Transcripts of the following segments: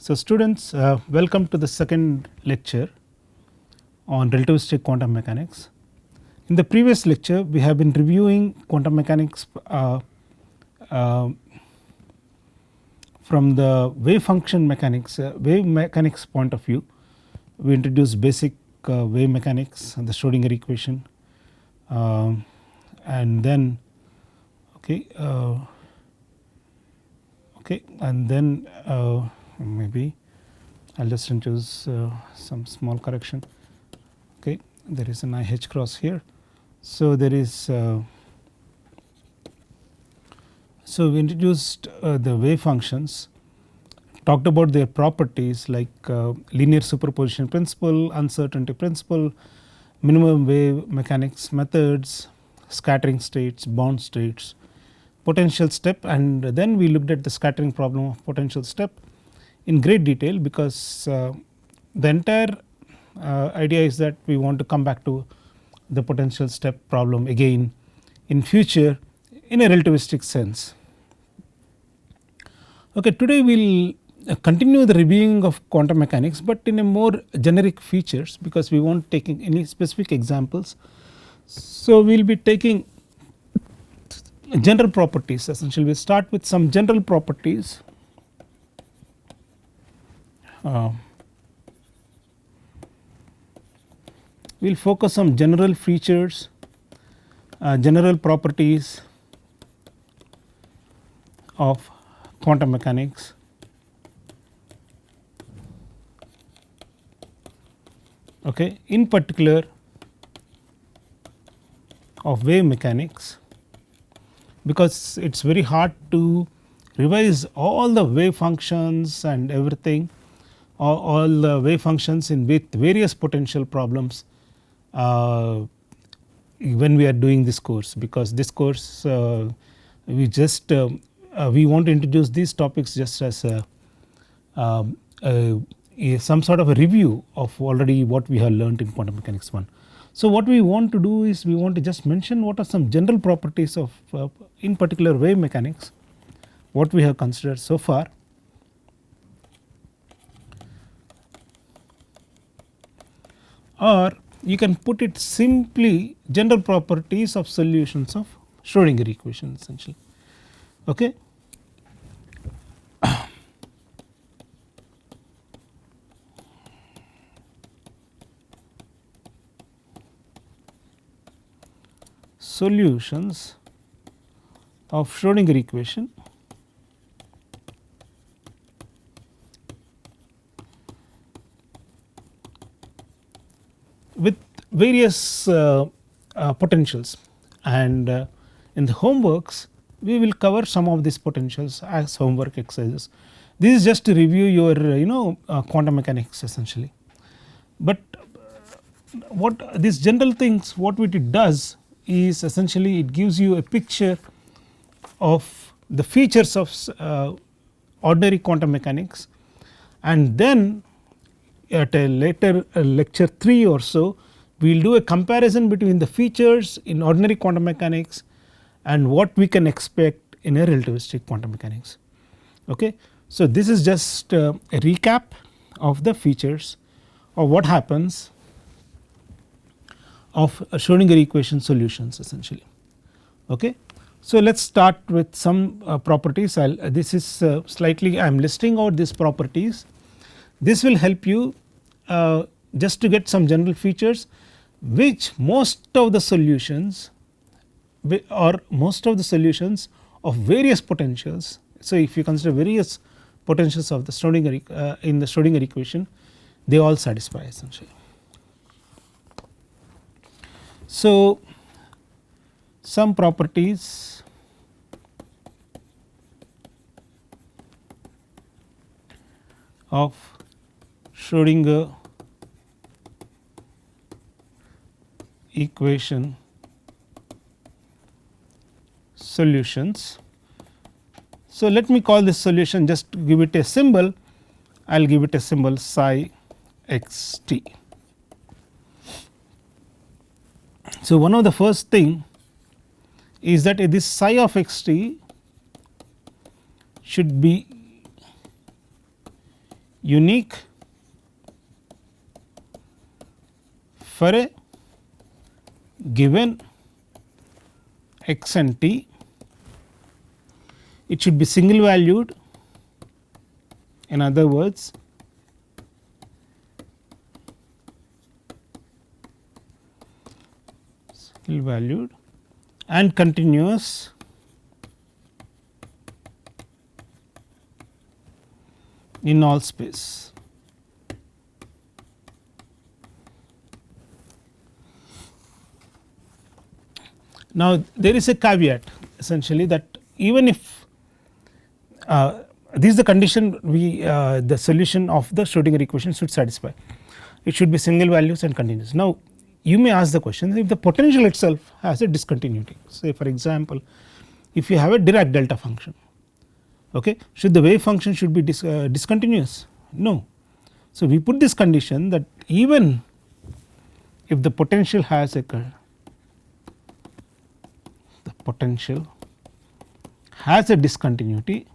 So, students, welcome to the second lecture on relativistic quantum mechanics. In the previous lecture, we have been reviewing quantum mechanics from the wave function mechanics, wave mechanics point of view. We introduced basic wave mechanics and the Schrodinger equation, and then and then maybe I will just introduce some small correction. Okay, there is an IH cross here. So, there is so we introduced the wave functions, talked about their properties like linear superposition principle, uncertainty principle, minimum wave mechanics methods, scattering states, bound states, potential step, and then we looked at the scattering problem of potential step in great detail, because the entire idea is that we want to come back to the potential step problem again in future in a relativistic sense. Okay, today we will continue the reviewing of quantum mechanics, but in a more generic features, because we won't taking any specific examples. So, we will be taking general properties. Essentially we will start with some general properties. We will focus on general features, general properties of quantum mechanics. Okay, in particular of wave mechanics, because it is very hard to revise all the wave functions and everything, all the wave functions in with various potential problems when we are doing this course, because this course we just we want to introduce these topics just as some sort of a review of already what we have learnt in quantum mechanics 1. So, what we want to do is we want to just mention what are some general properties of in particular wave mechanics, what we have considered so far. Or you can put it simply general properties of solutions of Schrodinger equation essentially. Okay. Solutions of Schrodinger equation with various potentials, and in the homeworks we will cover some of these potentials as homework exercises. This is just to review your quantum mechanics essentially, but what these general things, what it does is essentially it gives you a picture of the features of ordinary quantum mechanics, and then at a later lecture 3 or so we will do a comparison between the features in ordinary quantum mechanics and what we can expect in a relativistic quantum mechanics. Okay. So, this is just a recap of the features of what happens of Schrodinger equation solutions essentially. Okay. So, let us start with some properties. This is slightly I am listing out these properties. This will help you just to get some general features which most of the solutions of various potentials. So, if you consider various potentials of the Schrodinger in the Schrodinger equation, they all satisfy essentially. So, some properties of Schrodinger equation solutions. So, let me call this solution, just to give it a symbol, I will give it a symbol psi x t. So, one of the first thing is that this psi of x t should be unique for a given x and t. It should be single valued, in other words single valued and continuous in all space. Now, there is a caveat essentially that even if this is the condition we the solution of the Schrodinger equation should satisfy, it should be single values and continuous. Now, you may ask the question, if the potential itself has a discontinuity, say for example, if you have a Dirac delta function, okay, should the wave function should be discontinuous? No. So, we put this condition that even if the potential has a discontinuity,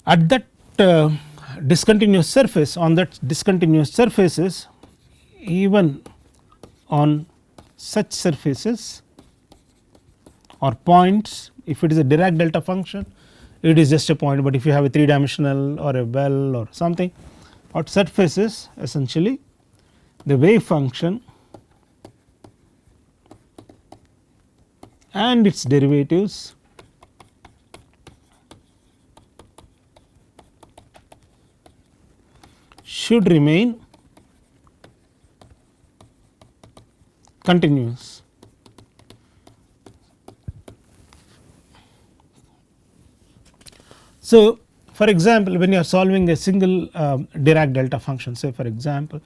at that discontinuous surface, on that discontinuous surfaces, even on such surfaces or points, if it is a Dirac delta function, it is just a point, but if you have a 3 dimensional or a well or something, at surfaces essentially the wave function and its derivatives should remain continuous. So, for example, when you are solving a single Dirac delta function, say for example,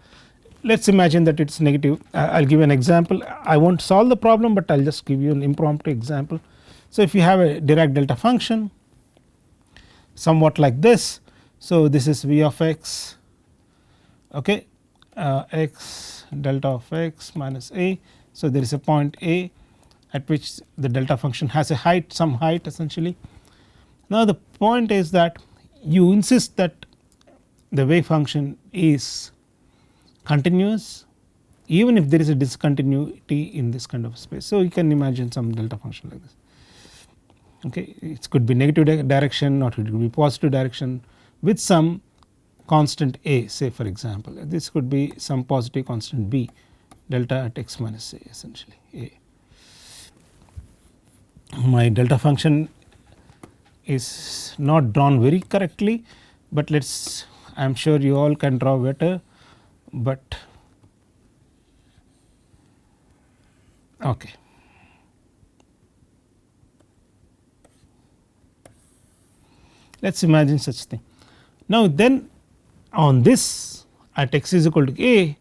let us imagine that it is negative. I will give an example. I will not solve the problem, but I will just give you an impromptu example. So, if you have a Dirac delta function somewhat like this, so this is v of x, okay, x delta of x minus a. So, there is a point a at which the delta function has a height, some height essentially. Now, the point is that you insist that the wave function is continuous even if there is a discontinuity in this kind of space. So, you can imagine some delta function like this, okay. It could be negative direction or it could be positive direction with some constant a, say for example, this could be some positive constant b delta at x minus a, essentially a. My delta function is not drawn very correctly, but let us, I am sure you all can draw better, but okay. Let us imagine such thing. Now, then on this at x is equal to a,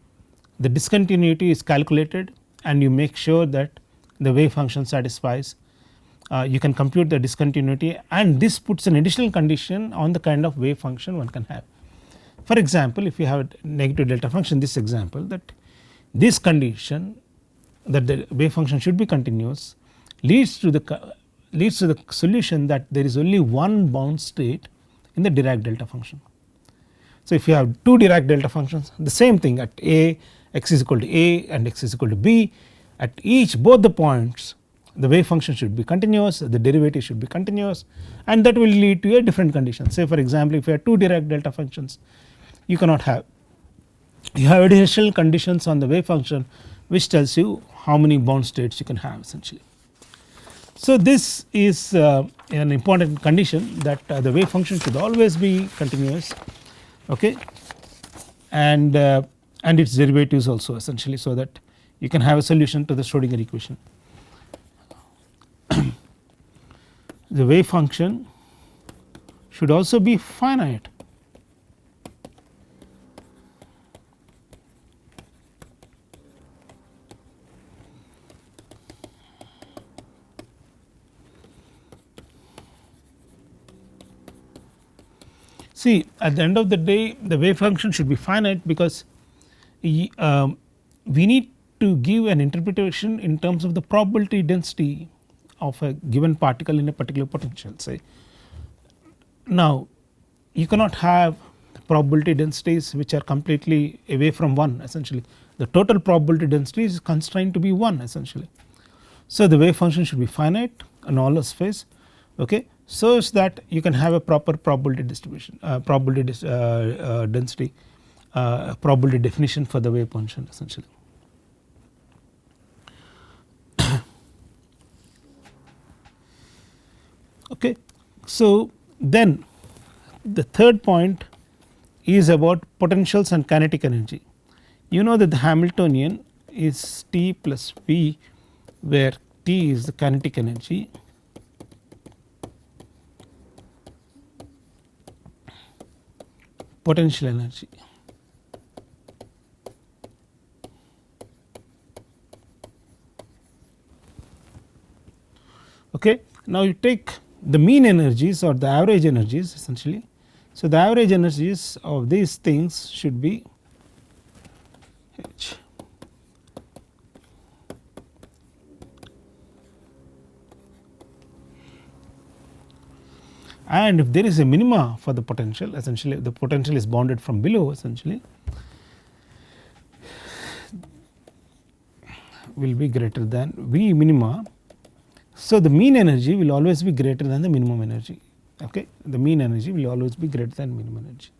the discontinuity is calculated and you make sure that the wave function satisfies. You can compute the discontinuity, and this puts an additional condition on the kind of wave function one can have. For example, if you have a negative delta function, this example, that this condition that the wave function should be continuous leads to the solution that there is only one bound state in the Dirac delta function. So, if you have two Dirac delta functions, the same thing at a, x is equal to a and x is equal to b, at each both the points the wave function should be continuous, the derivative should be continuous, and that will lead to a different condition. Say for example, if you have two Dirac delta functions, you cannot have, you have additional conditions on the wave function which tells you how many bound states you can have essentially. So, this is an important condition that the wave function should always be continuous, okay, and its derivatives also essentially, so that you can have a solution to the Schrodinger equation. The wave function should also be finite. See, at the end of the day the wave function should be finite because we need to give an interpretation in terms of the probability density of a given particle in a particular potential, say. Now you cannot have probability densities which are completely away from 1 essentially. The total probability density is constrained to be 1 essentially. So the wave function should be finite in all space, okay, so as that you can have a proper probability distribution, density, probability definition for the wave function essentially. Okay. So then the third point is about potentials and kinetic energy. You know that the Hamiltonian is T plus V, where T is the kinetic energy, potential energy. Okay. Now you take the mean energies or the average energies essentially. So the average energies of these things should be H. And if there is a minima for the potential, essentially the potential is bounded from below essentially, will be greater than V minima. So the mean energy will always be greater than the minimum energy, okay. The mean energy will always be greater than minimum energy,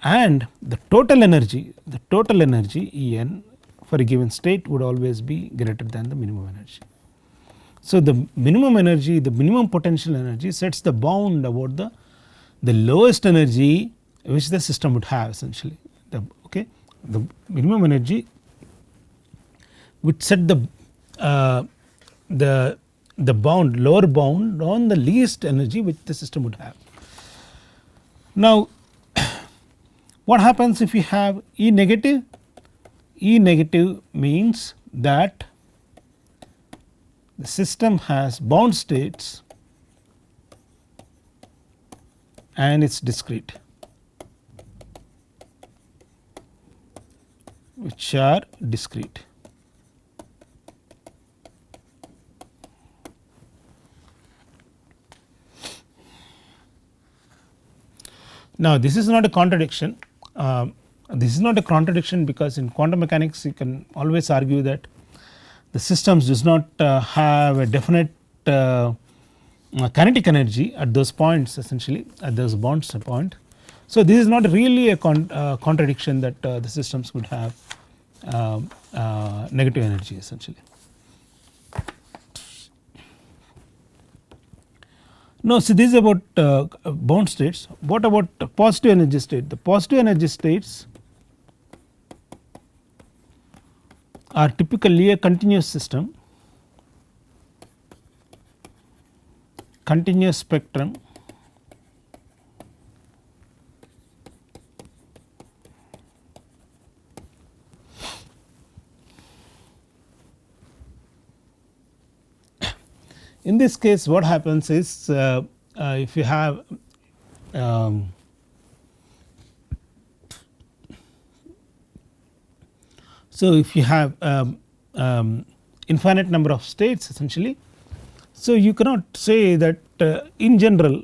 and the total energy En for a given state would always be greater than the minimum energy. So the minimum energy, the minimum potential energy sets the bound about the lowest energy which the system would have essentially, okay. The minimum energy would set the bound, lower bound on the least energy which the system would have. Now what happens if we have E negative? E negative means that the system has bound states and it is discrete, which are discrete. Now this is not a contradiction, because in quantum mechanics you can always argue that the systems does not have a definite kinetic energy at those points essentially, at those bounds point. So this is not really a contradiction that the systems would have negative energy essentially. No, so this is about bound states. What about positive energy state? The positive energy states are typically a continuous system, continuous spectrum, in this case what happens is if you have so if you have infinite number of states essentially, so you cannot say that in general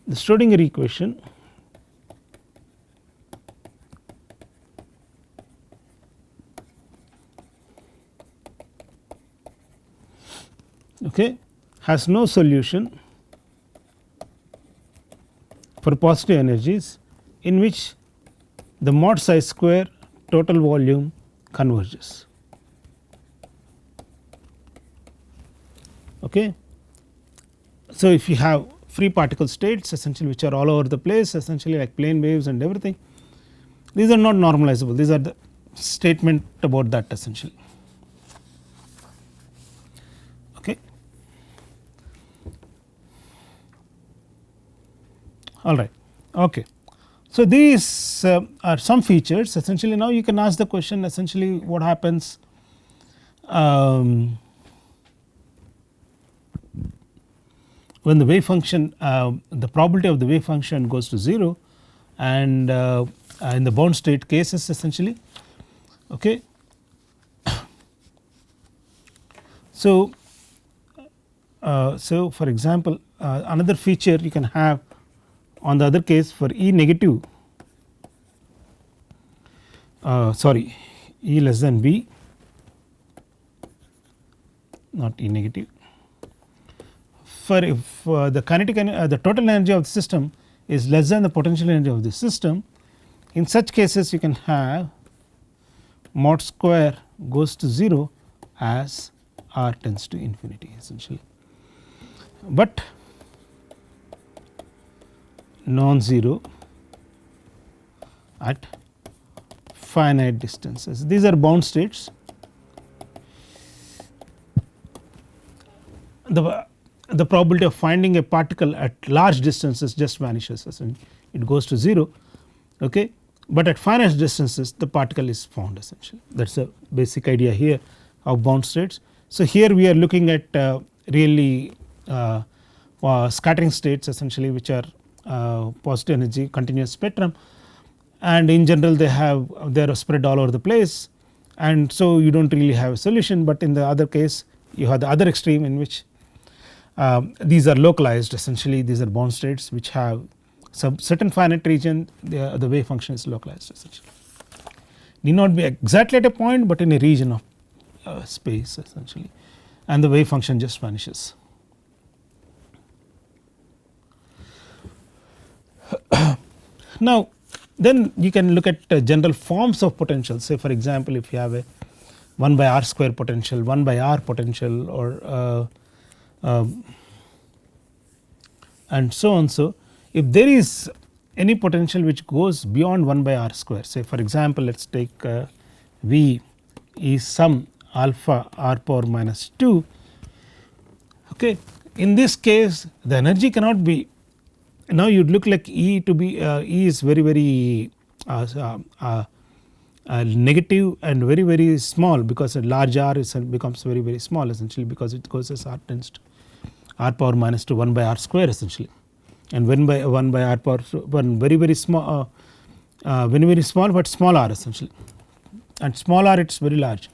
the Schrodinger equation okay has no solution for positive energies in which the mod psi square total volume converges. Okay. So if you have free particle states essentially which are all over the place essentially like plane waves and everything, these are not normalizable, these are the statement about that essentially. Okay. All right. Okay. So these are some features essentially. Now you can ask the question essentially what happens when the wave function the probability of the wave function goes to 0 and in the bound state cases essentially. Okay. So, so for example, another feature you can have on the other case for E negative, sorry, E less than B, not E negative. For if the kinetic the total energy of the system is less than the potential energy of the system, in such cases you can have mod square goes to 0 as r tends to infinity essentially, but non-zero at finite distances. These are bound states. The probability of finding a particle at large distances just vanishes, and it goes to 0. Okay. But at finite distances the particle is found essentially. That is the basic idea here of bound states. So, here we are looking at really scattering states essentially, which are positive energy continuous spectrum, and in general they are spread all over the place, and so you do not really have a solution. But in the other case you have the other extreme in which these are localized essentially, these are bound states which have some certain finite region, the wave function is localized essentially. Need not be exactly at a point, but in a region of space essentially, and the wave function just vanishes. Now, then you can look at general forms of potential. Say for example, if you have a 1 by r square potential, 1 by r potential, or and so on. So, if there is any potential which goes beyond 1 by r square, say for example, let us take V is some alpha r power minus 2. Okay. In this case the energy cannot be, now you would look like E to be E is very negative and very small, because a large r is becomes very small essentially, because it goes as r tends to r power minus 2 1 by r square essentially, and 1 by r power 1 very small, very small but small r essentially, and small r it is very large.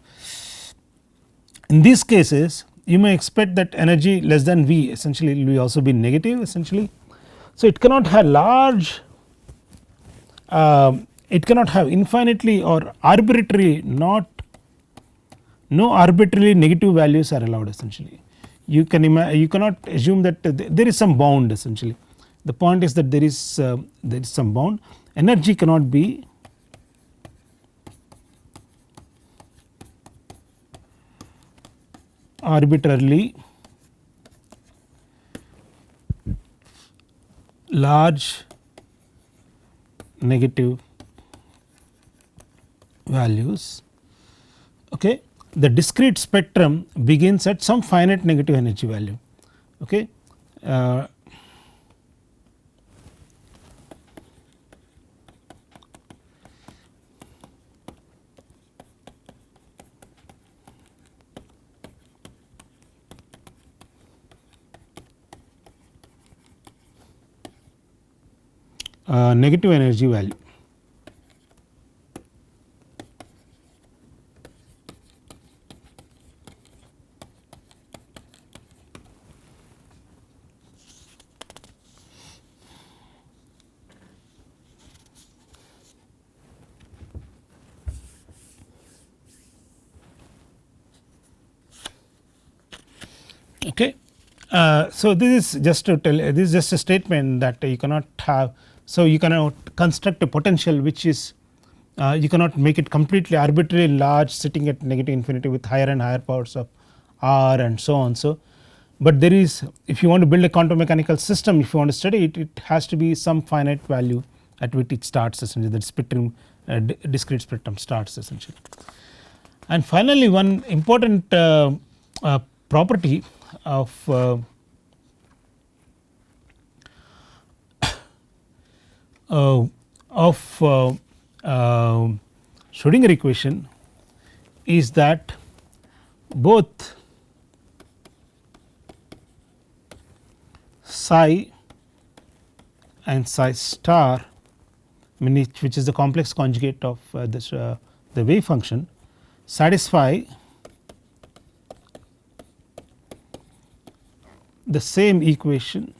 In these cases you may expect that energy less than V essentially will also be negative essentially. So, it cannot have large, it cannot have infinitely or arbitrarily, no arbitrarily negative values are allowed essentially. You cannot assume that there is some bound essentially. The point is that there is some bound. Energy cannot be arbitrarily large negative values. Okay. The discrete spectrum begins at some finite negative energy value. Okay. Negative energy value. Okay. So, this is just to tell, this is just a statement that you cannot have. So, you cannot construct a potential which is you cannot make it completely arbitrarily large sitting at negative infinity with higher and higher powers of r and so on. So, but there is, if you want to build a quantum mechanical system, if you want to study it, it has to be some finite value at which it starts essentially, that spectrum discrete spectrum starts essentially. And finally, one important property of Schrodinger equation is that both psi and psi star which is the complex conjugate of the wave function, satisfy the same equation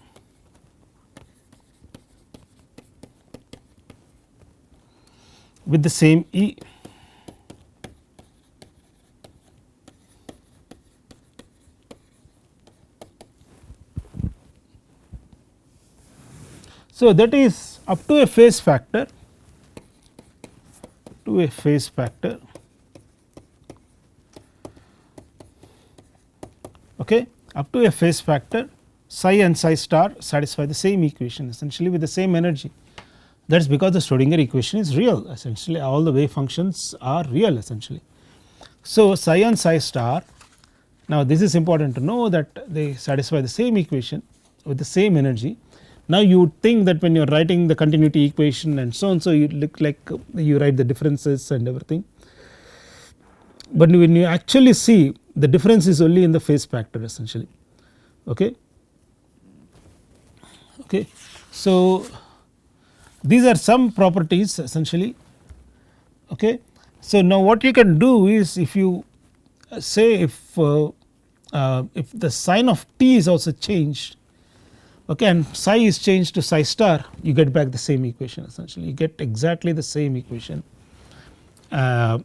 with the same E. So, that is up to a phase factor, okay, up to a phase factor psi and psi star satisfy the same equation essentially with the same energy. That is because the Schrodinger equation is real, essentially all the wave functions are real essentially. So, psi and psi star, now this is important to know that they satisfy the same equation with the same energy. Now, you would think that when you are writing the continuity equation and so on, so you look like you write the differences and everything, but when you actually see the difference is only in the phase factor essentially. Okay. Okay. So, these are some properties essentially. Okay. So, now what you can do is if you say if the sign of t is also changed, okay, and psi is changed to psi star, you get back the same equation essentially, you get exactly the same equation of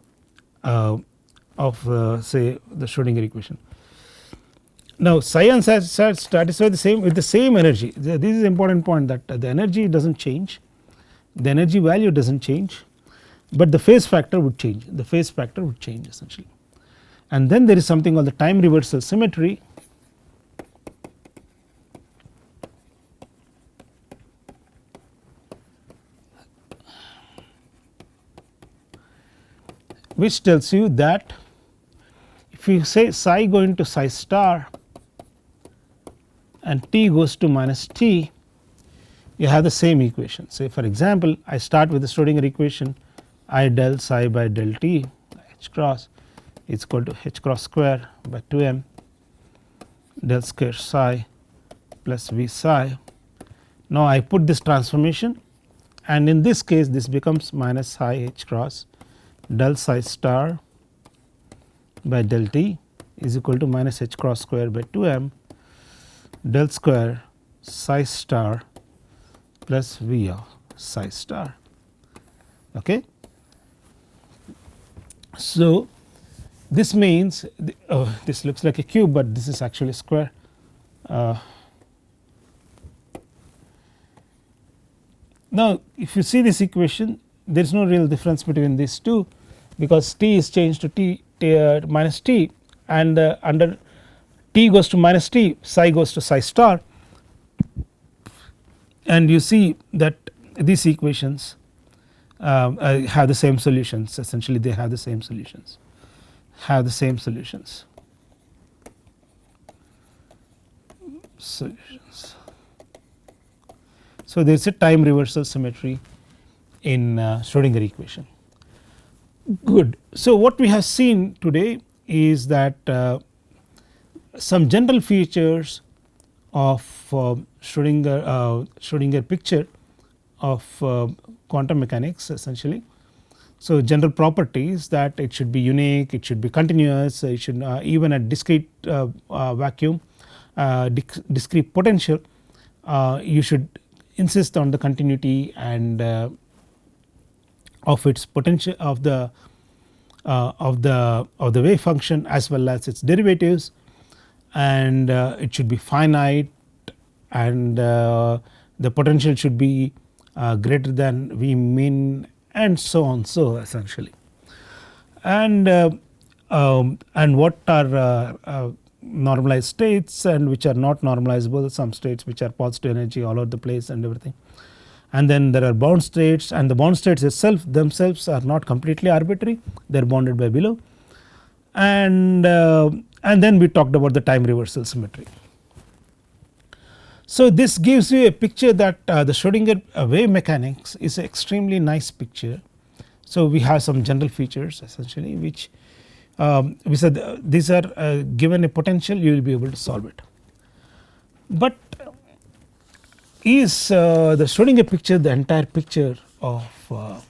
say the Schrodinger equation. Now, psi and psi star satisfy the same with the same energy. This is an important point, that the energy does not change, the energy value does not change, but the phase factor would change, the phase factor would change essentially. And then there is something called the time reversal symmetry, which tells you that if you say psi going to psi star and t goes to minus t, you have the same equation. Say for example, I start with the Schrodinger equation I del psi by del t h cross is equal to h cross square by 2 m del square psi plus v psi. Now, I put this transformation, and in this case this becomes minus psi h cross del psi star by del t is equal to minus h cross square by 2 m del square psi star plus v of psi star. Okay. So, this means this looks like a cube, but this is actually square. Now, if you see this equation, there is no real difference between these two, because t is changed to t minus t, and under t goes to minus t, psi goes to psi star, and you see that these equations have the same solutions, essentially they have the same solutions, So, there is a time reversal symmetry in Schrodinger equation. Good. So, what we have seen today is that some general features of Schrodinger picture of quantum mechanics essentially. So, general properties that it should be unique, it should be continuous, it should even at discrete vacuum, discrete potential, you should insist on the continuity and of its potential of the wave function as well as its derivatives, and it should be finite, and the potential should be greater than V min, and so on, so essentially. And what are normalized states and which are not normalizable, some states which are positive energy all over the place and everything. And then there are bound states, and the bound states themselves are not completely arbitrary, they are bounded by below. And then we talked about the time reversal symmetry. So, this gives you a picture that the Schrodinger wave mechanics is an extremely nice picture. So, we have some general features essentially which we said these are given a potential, you will be able to solve it. But is the Schrodinger picture the entire picture of uh,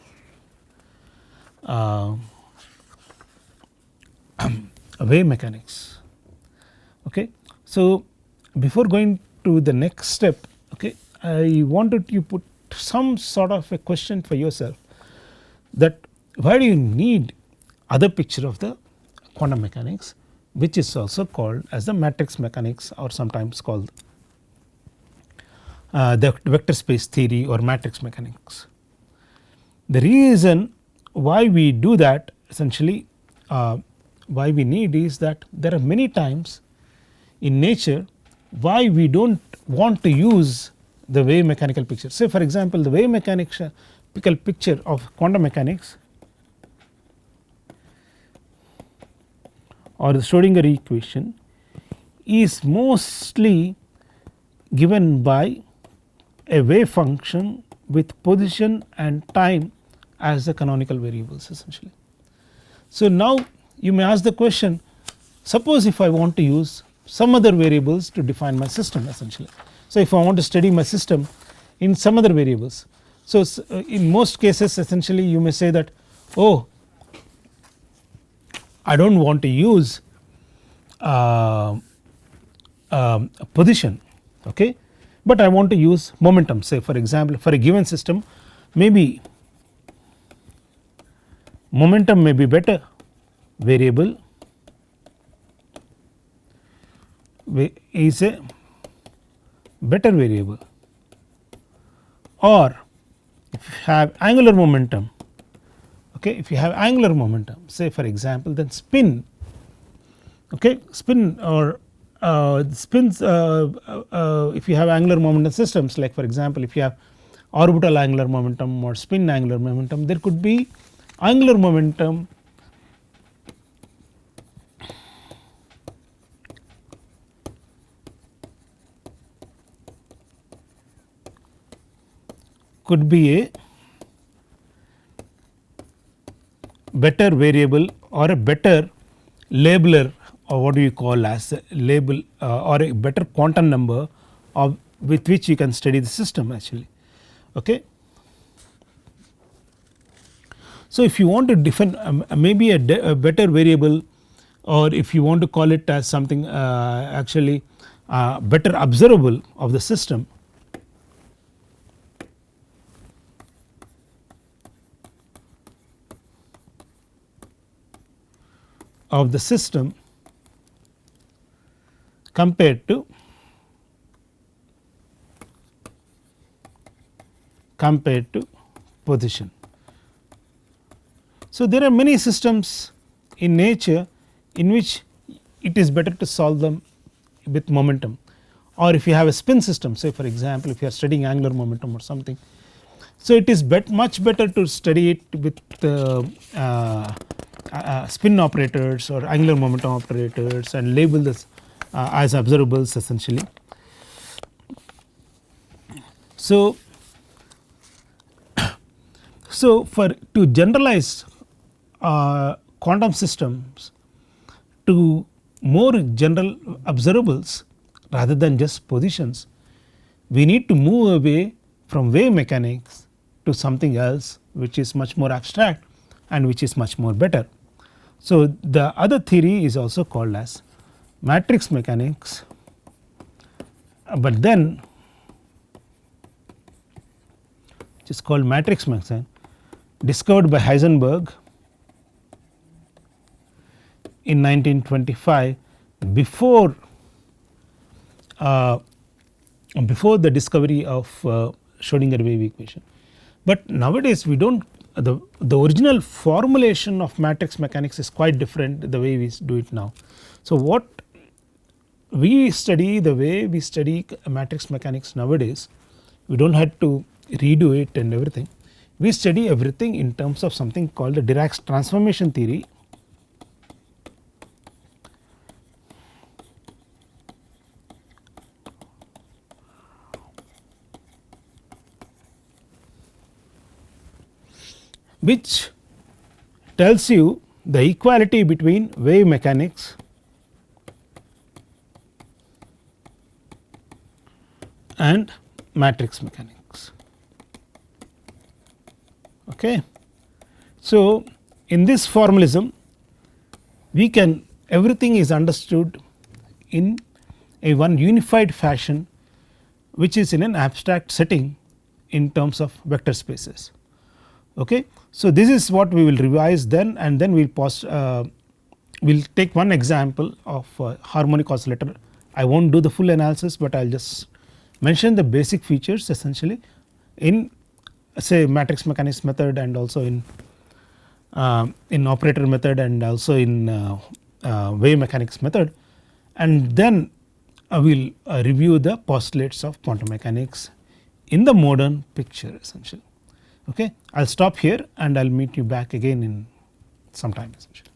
wave mechanics. Okay. So, before going to the next step, okay, I wanted you put some sort of a question for yourself, that why do you need other picture of the quantum mechanics, which is also called as the matrix mechanics, or sometimes called the vector space theory or matrix mechanics. The reason why we do that, essentially why we need, is that there are many times in nature why we do not want to use the wave mechanical picture. Say for example, the wave mechanical picture of quantum mechanics or the Schrodinger equation is mostly given by a wave function with position and time as the canonical variables essentially. So, now you may ask the question, suppose if I want to use some other variables to define my system essentially. So, if I want to study my system in some other variables. So, in most cases essentially you may say that, oh, I do not want to use position, okay, but I want to use momentum. Say for example, for a given system, maybe momentum may be better variable, is a better variable, or if you have angular momentum, okay, if you have angular momentum, say for example, then spin, okay, spin or spins, if you have angular momentum systems, like for example, if you have orbital angular momentum or spin angular momentum, there could be angular momentum could be a better variable or a better labeler, or what do you call as a label or a better quantum number of with which you can study the system actually. Okay. So, if you want to define maybe a better variable, or if you want to call it as something actually better observable of the system, compared to position. So, there are many systems in nature in which it is better to solve them with momentum, or if you have a spin system, say for example, if you are studying angular momentum or something. So, it is much better to study it with spin operators or angular momentum operators and label this as observables essentially. So, for to generalize quantum systems to more general observables rather than just positions, we need to move away from wave mechanics to something else which is much more abstract and which is much more better. So, the other theory is also called as matrix mechanics, but then it is called matrix mechanics, discovered by Heisenberg in 1925, before the discovery of Schrodinger wave equation. But nowadays we do not, the original formulation of matrix mechanics is quite different the way we do it now. So, what we study, the way we study matrix mechanics nowadays, we do not have to redo it and everything. We study everything in terms of something called the Dirac's transformation theory, which tells you the equality between wave mechanics and matrix mechanics. Okay. So, in this formalism we can, everything is understood in a one unified fashion which is in an abstract setting in terms of vector spaces. Okay. So, this is what we will revise then, and then we will pause, we will take one example of harmonic oscillator. I will not do the full analysis, but I will just mention the basic features essentially in say matrix mechanics method, and also in operator method, and also in wave mechanics method, and then I will review the postulates of quantum mechanics in the modern picture essentially. Okay. I will stop here and I will meet you back again in some time essentially.